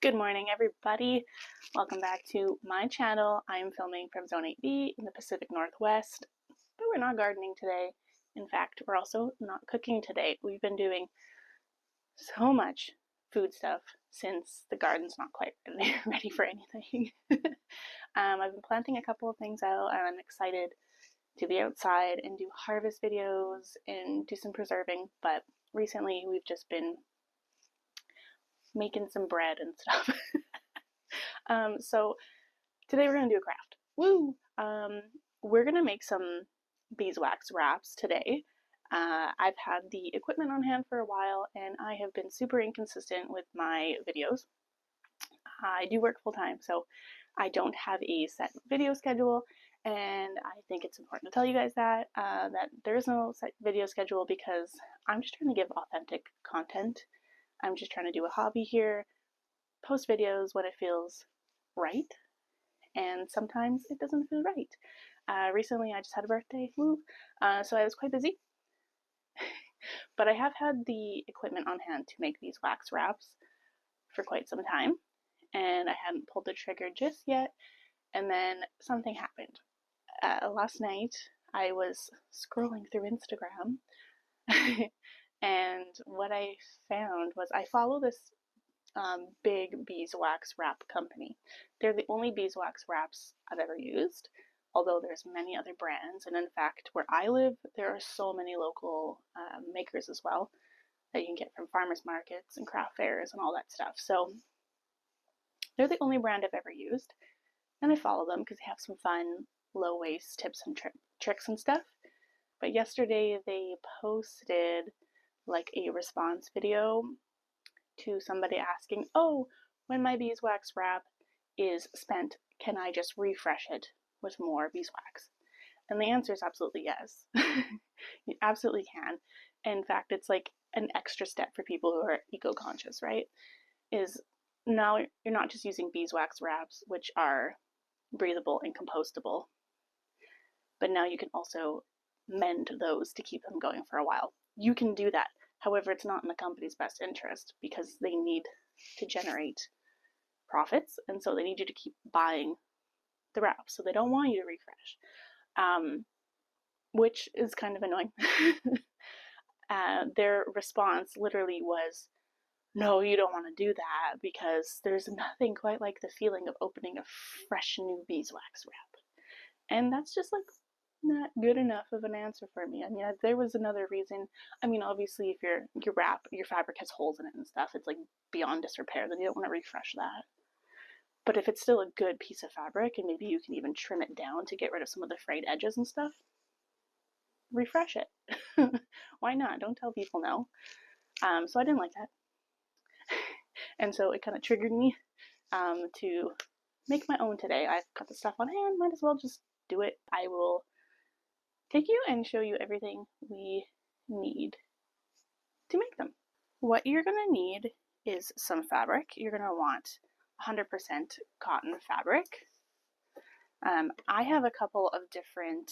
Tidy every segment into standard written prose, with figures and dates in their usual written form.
Good morning, everybody. Welcome back to my channel. I'm filming from Zone 8B in the Pacific Northwest, but we're not gardening today. In fact, we're also not cooking today. We've been doing so much food stuff since the garden's not quite ready for anything. I've been planting a couple of things out, and I'm excited to be outside and do harvest videos and do some preserving, but recently we've just been making some bread and stuff. So today we're gonna do a craft. Woo! We're gonna make some beeswax wraps today. I've had the equipment on hand for a while and I have been super inconsistent with my videos. I do work full time, so I don't have a set video schedule, and I think it's important to tell you guys that there is no set video schedule because I'm just trying to give authentic content. I'm just trying to do a hobby here, post videos when it feels right, and sometimes it doesn't feel right. Recently I just had a birthday, woo, so I was quite busy. But I have had the equipment on hand to make these wax wraps for quite some time, and I hadn't pulled the trigger just yet, and then something happened. Last night I was scrolling through Instagram and what I found was I follow this big beeswax wrap company. They're the only beeswax wraps I've ever used, although there's many other brands. And in fact, where I live, there are so many local makers as well that you can get from farmers markets and craft fairs and all that stuff. So they're the only brand I've ever used, and I follow them because they have some fun low waste tips and tricks and stuff. But yesterday they posted like a response video to somebody asking, oh, when my beeswax wrap is spent, can I just refresh it with more beeswax? And the answer is absolutely yes. You absolutely can. In fact, it's like an extra step for people who are eco-conscious, right? Is now you're not just using beeswax wraps, which are breathable and compostable, but now you can also mend those to keep them going for a while. You can do that. However, it's not in the company's best interest because they need to generate profits, and so they need you to keep buying the wraps. So they don't want you to refresh, which is kind of annoying. Their response literally was, no, you don't want to do that because there's nothing quite like the feeling of opening a fresh new beeswax wrap. And that's just like not good enough of an answer for me. I mean, if there was another reason, I mean, obviously if your fabric has holes in it and stuff, it's like beyond disrepair, then you don't want to refresh that. But if it's still a good piece of fabric and maybe you can even trim it down to get rid of some of the frayed edges and stuff, refresh it. Why not? Don't tell people no. So I didn't like that. And so it kind of triggered me to make my own today. I've got the stuff on hand, might as well just do it. I will take you and show you everything we need to make them. What you're going to need is some fabric. You're going to want 100% cotton fabric. I have a couple of different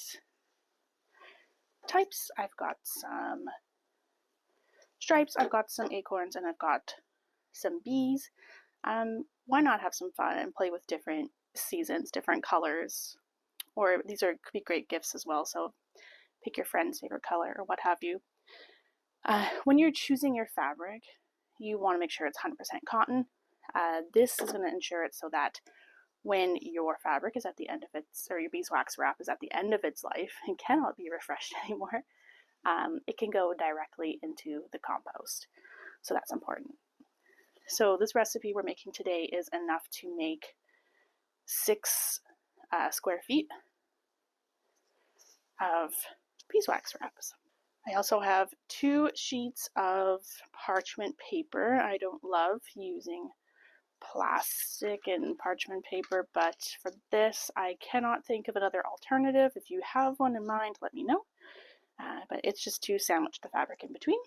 types. I've got some stripes, I've got some acorns, and I've got some bees. Why not have some fun and play with different seasons, different colors? Or these could be great gifts as well, so pick your friend's favorite color or what have you. When you're choosing your fabric, you want to make sure it's 100% cotton. This is going to ensure it so that when your fabric is at the end of its, or your beeswax wrap is at the end of its life and cannot be refreshed anymore, it can go directly into the compost. So that's important. So this recipe we're making today is enough to make 6 square feet of beeswax wraps. I also have 2 sheets of parchment paper. I don't love using plastic and parchment paper, but for this I cannot think of another alternative. If you have one in mind, let me know. But it's just to sandwich the fabric in between.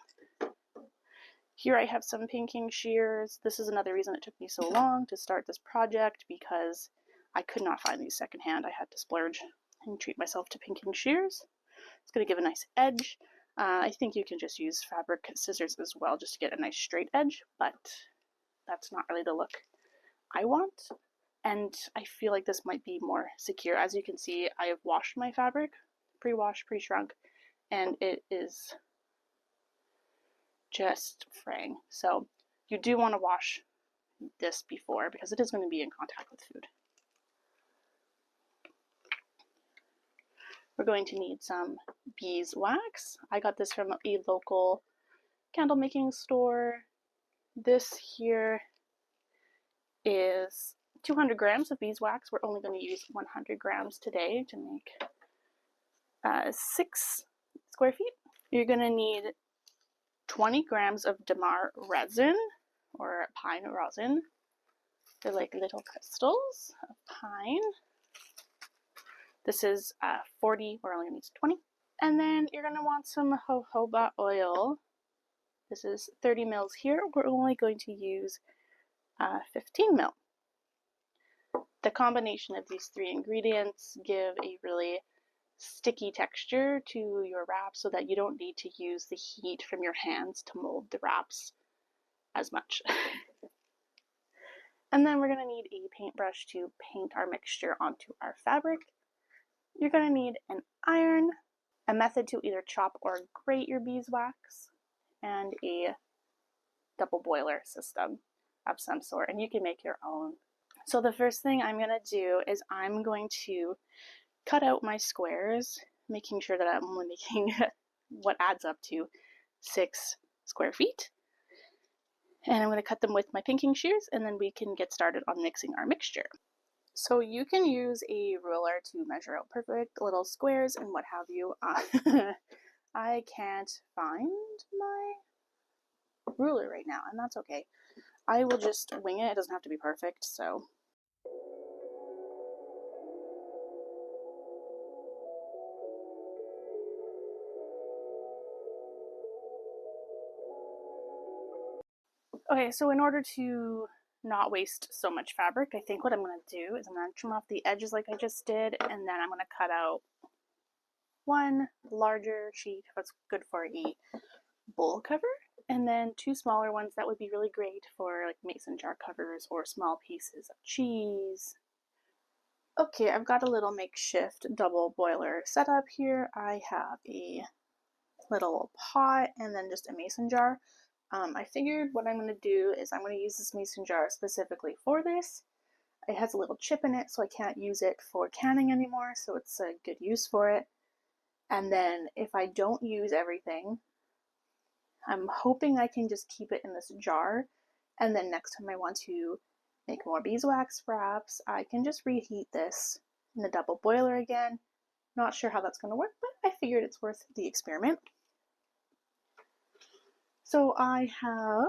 Here I have some pinking shears. This is another reason it took me so long to start this project, because I could not find these secondhand. I had to splurge and treat myself to pinking shears. It's going to give a nice edge. I think you can just use fabric scissors as well just to get a nice straight edge, but that's not really the look I want, and I feel like this might be more secure. As you can see, I have washed my fabric, pre-washed, pre-shrunk, and it is just fraying. So you do want to wash this before because it is going to be in contact with food. We're going to need some beeswax. I got this from a local candle making store. This here is 200 grams of beeswax. We're only going to use 100 grams today to make 6 square feet. You're going to need 20 grams of damar resin or pine rosin. They're like little crystals of pine. This is 40, we're only going to use 20. And then you're going to want some jojoba oil. This is 30 mils here. We're only going to use 15 mil. The combination of these 3 ingredients give a really sticky texture to your wrap so that you don't need to use the heat from your hands to mold the wraps as much. And then we're going to need a paintbrush to paint our mixture onto our fabric. You're going to need an iron, a method to either chop or grate your beeswax, and a double boiler system of some sort, and you can make your own. So the first thing I'm going to do is I'm going to cut out my squares, making sure that I'm only making what adds up to 6 square feet. And I'm going to cut them with my pinking shears, and then we can get started on mixing our mixture. So you can use a ruler to measure out perfect little squares and what have you. I can't find my ruler right now, and that's okay. I will just wing it. It doesn't have to be perfect, so. Okay, so in order to not waste so much fabric, I think what I'm going to do is I'm going to trim off the edges like I just did, and then I'm going to cut out one larger sheet that's good for a bowl cover, and then 2 smaller ones that would be really great for like mason jar covers or small pieces of cheese. Okay, I've got a little makeshift double boiler setup here. I have a little pot and then just a mason jar. I figured what I'm going to do is I'm going to use this mason jar specifically for this. It has a little chip in it, so I can't use it for canning anymore, so it's a good use for it. And then if I don't use everything, I'm hoping I can just keep it in this jar, and then next time I want to make more beeswax wraps, I can just reheat this in the double boiler again. Not sure how that's going to work, but I figured it's worth the experiment. So I have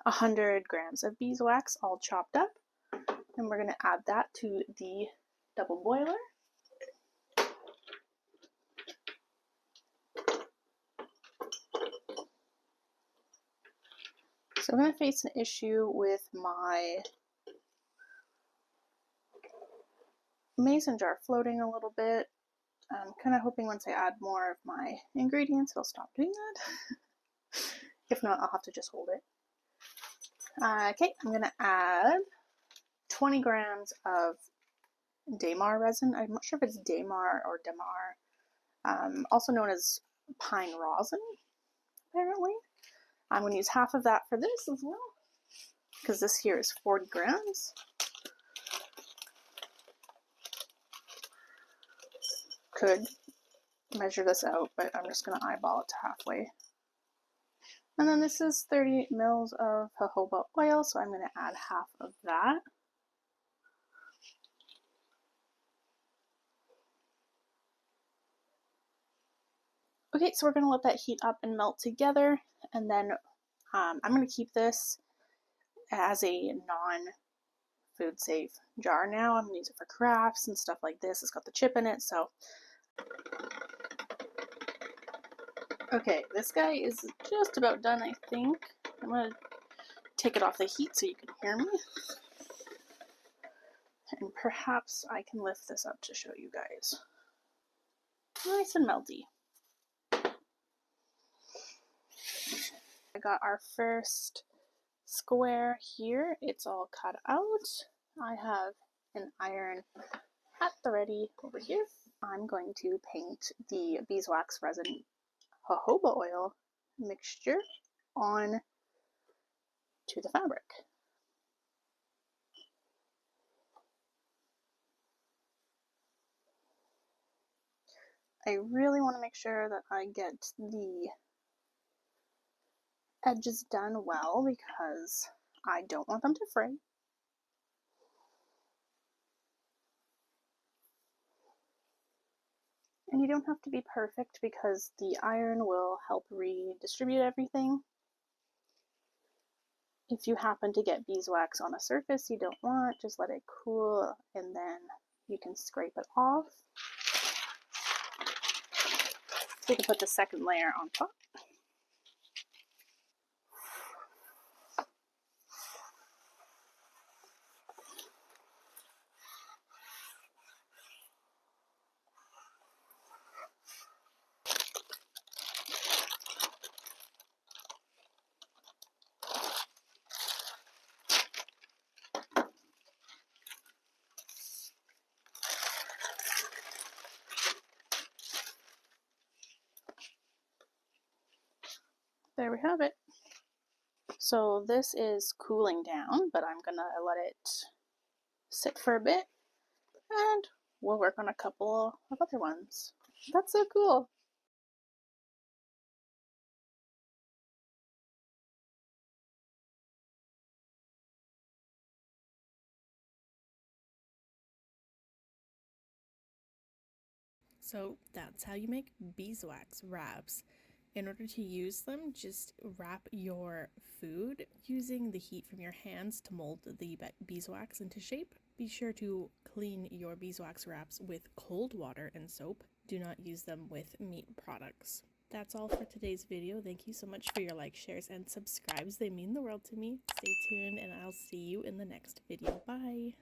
100 grams of beeswax all chopped up, and we're going to add that to the double boiler. So I'm going to face an issue with my mason jar floating a little bit. I'm kind of hoping once I add more of my ingredients, it'll stop doing that. If not, I'll have to just hold it. Okay, I'm going to add 20 grams of damar resin. I'm not sure if it's damar or damar, also known as pine rosin, apparently. I'm going to use half of that for this as well, because this here is 40 grams. Could measure this out, but I'm just going to eyeball it to halfway. And then this is 30 mils of jojoba oil, so I'm going to add half of that. Okay, so we're going to let that heat up and melt together, and then I'm going to keep this as a non-food safe jar now. I'm going to use it for crafts and stuff like this. It's got the chip in it, so. Okay, this guy is just about done, I think. I'm going to take it off the heat so you can hear me. And perhaps I can lift this up to show you guys. Nice and melty. I got our first square here. It's all cut out. I have an iron at the ready over here. I'm going to paint the beeswax resin jojoba oil mixture on to the fabric. I really want to make sure that I get the edges done well because I don't want them to fray. And you don't have to be perfect because the iron will help redistribute everything. If you happen to get beeswax on a surface you don't want, just let it cool and then you can scrape it off. So you can put the second layer on top. There we have it. So this is cooling down, but I'm gonna let it sit for a bit and we'll work on a couple of other ones. That's so cool. So that's how you make beeswax wraps. In order to use them, just wrap your food using the heat from your hands to mold the beeswax into shape. Be sure to clean your beeswax wraps with cold water and soap. Do not use them with meat products. That's all for today's video. Thank you so much for your likes, shares, and subscribes. They mean the world to me. Stay tuned and I'll see you in the next video. Bye!